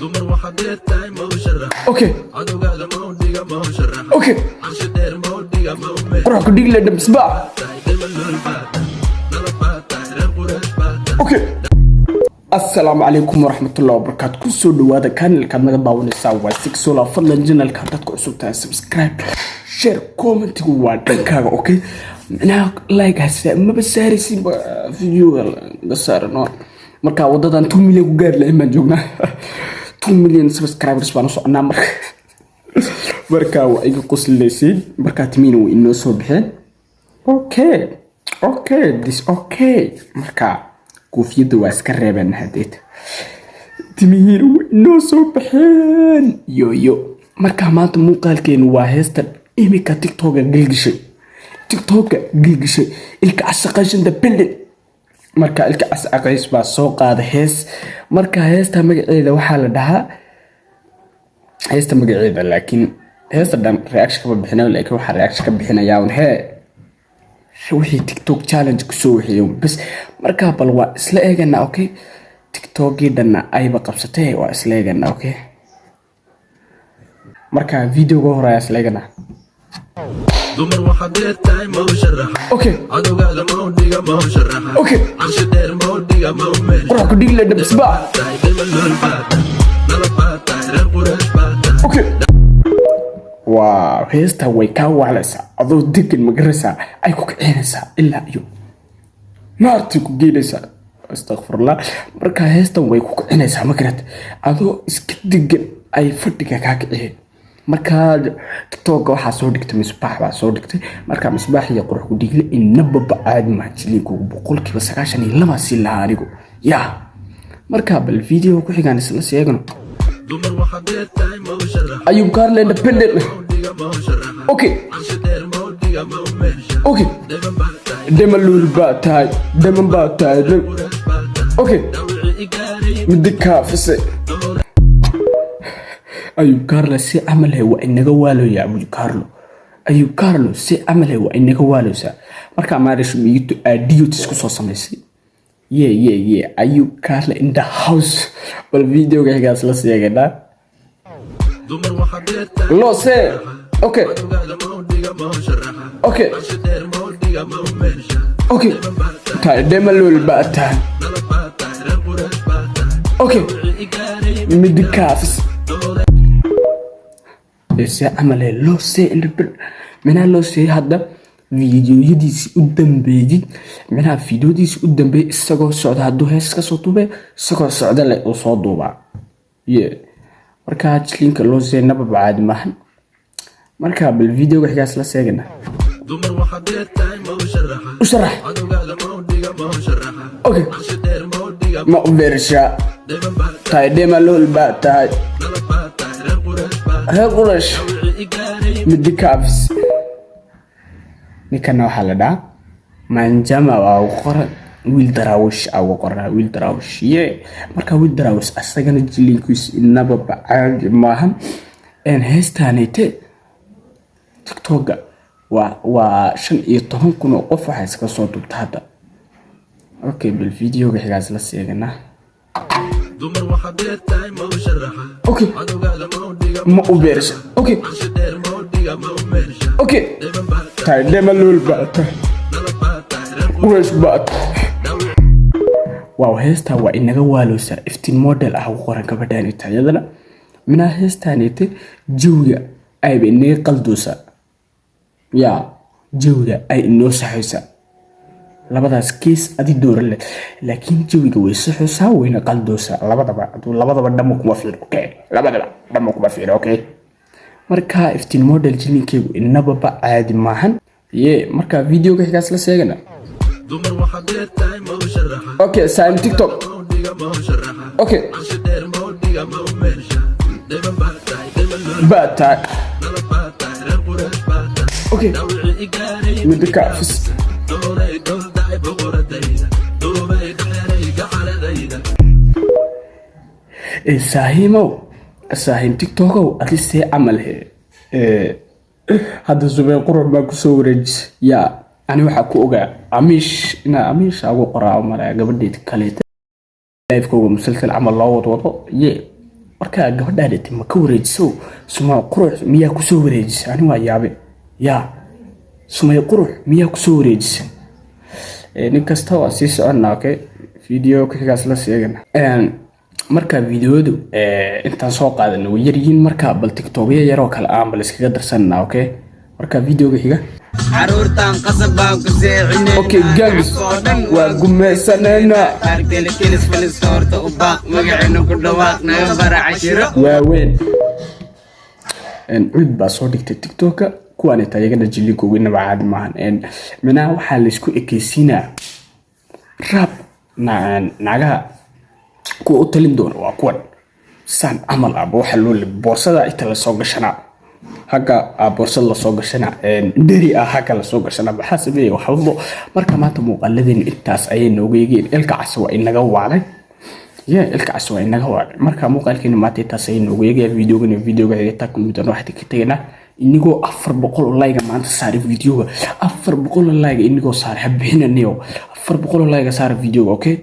dumar waxa deertay ma u sharax okay adugaaga ma u dhiga ma u sharax okay arshi dheer ma u dhiga ma u meel qurax ku dhig la dhabsba okay السلام عليكم ورحمة الله وبركاته كل سود وهذا كان الكاميرا باون الساعة 6 ولا فضل جنال كارتات كعسوبتها سبسكرايب شير كومنت وادنكاga اوكي انا لايك هسه ما بساريسين فيديو قصار نو marka wadadan 2 milyan ku gaar la iman joogna 2 milyan subscribers baan soo anaa marka waa iga qoslaysid marka timiina way inoo soo bixeen okay this okay marka koofiyada waa iska reebeen hadeed timiina way inoo soo bixeen yo marka maanta muuqaalkeenu waa heesta imika tiktok gilgishay ilka asaqashada bildin marka ilka asaqays baa soo qaada hees marka heesta magaceeda waxa la dhahaa heesta magaceeda laakiin heesta dhan reaction ka bixinaa laakiin waxa reaction ka bixinayaa wixii tiktok challenge ku soo wixii bas marka bal waa isla eegana okay tiktokii dhan ayba qabsatay waa isla eegana okay marka video go horaa isla eegana dumar waxa deertay ma u sharax okay adugaaga ma u dhiga ma u sharax okay arshi dheer ma u dhiga ma u meel qurax ku dhig la dhabsba okay wow heesta way ka waaleysa adoo degan magaraysa ay ku kicinaysa ilaa iyo naarti ku geeleysa astaghfirullah marka heesta way ku kicinaysa magarad adoo iska degan ay fadhiga ka kiciyeen marka tiktok waxa soo dhigtay misbaax baa soo dhigtay marka misbaax iyo qurux ku dhigle inaba baad ma jiliinku 192 si la arigo ya marka bal video ku xigaan isla seegno dumar waxa deertay ma u sharax ayuu gaarle independent okay okay demalul baatay okay midka fise ayuu Carlo si amal ah waa inaga waaloya ayuu Carlo si amal ah waa inaga waaloosa marka maarish miito adiyutis ku soo sameysay ayuu Carlo in the house bal video gaas la seegana dumar waxa deertay lo se okay okay okay tay demalul baatay okay midka fise بس عمله لو سي من لو سي هذا فيديو يديس قدام بيجي منها فيديو ديس قدام بي اسقو سعود هادو هيس كسو توبه اسقو سعود لا او سو دوبا marka link loo sey naba baad maahan marka bal video gaxgaas la seegana dumar waxa deertay ma u sharax adugaaga ma u dhiga ma u sharax okay arshi dheer ma u dhiga ma u beersha tay dema lol baatay هقولش مدكافس نكنا وحلا من جمع أو قرا ويل دراوش أو قرا ويل دراوش مركا ويل دراوش أستغنى جلينكوس إنما بعد ماهم إن هستانيته تكتوغا وشن يطهون كنو قفوا حيسكا صوتو بتاعتا أوكي بالفيديو جاهز لسيغنا dumar waxa deertay ma u sharax okay adugaaga ma u dhiga ma u beersha okay arshi dheer ma u dhiga ma u meel okay tay demalul baatay qurash baatay wow heesta waa inaga waaloosa iftiin model ah oo qoran gabadhan tayadana mina heestaanite jawga ay beenay qaldoosa jawga ay inoo saxaysa labadaas kiis adi doorale laakiin jawiga way saxaysaa wayna qaldoosa labadaba dhamo kuma fiiro okay labadaba dhamo kuma fiiro okay marka iftiin model jilinkeygu inaba caadi maahan marka video gaxgaas la seegana dumar waxa deertay ma u sharax okay sign tiktok okay arshi dheer ma u dhiga ma u meel baatay okay midka fis saahiim tiktokow adi see camal hadda subeen qurux baa kusoo wareejis ani waxaa ku ogaa amiish ugu qoraa mara gabadheed kaleeta live-kooga musalsal camal loo wadwado markaa gabadhaa dhintay ma ka wareejiso sumay qurux miyaa ku soo wareejisay ani waa yaabe yaa sumay qurux miyaa ku soo wareejisay nin kasta waa sii soconnaa okay video kaas la seegana marka videodu intaan soo qaadana way yar yihiin marka bal tiktok yaroo kale aan bal iskaga darsanna okay marka videoga xiga caruurtan qasab baan ku seexinay okay guys waa gumaysanayna arkayna kilis filis horta u baaq magaceena ku dhawaaq naga bara cashiro waaweyn cid baa soo dhigtay tiktok kuwaan tayagana jiligo wina baad maahan mina waxa la isku ekeysiina rap naga ku u talin doona waa kuwan san amal abo waxa loo boorsada inta la soo gashana haga boorsada la soo gashana deri haga la soo gashana waxa sameeyay waxba marka maanta muuqaaladeen intaas ayay nooga yeegeen ilka caswa inaga waalay ilka caswa inaga waalay marka muuqaalkeena maanta intaas ayay nooga yeegeen videoga xiga kumidana waxa ka tagayna inigoo 400 like maanta saari videoga 400 like inigoo saar habeenaniyo 400 like saar videoga okay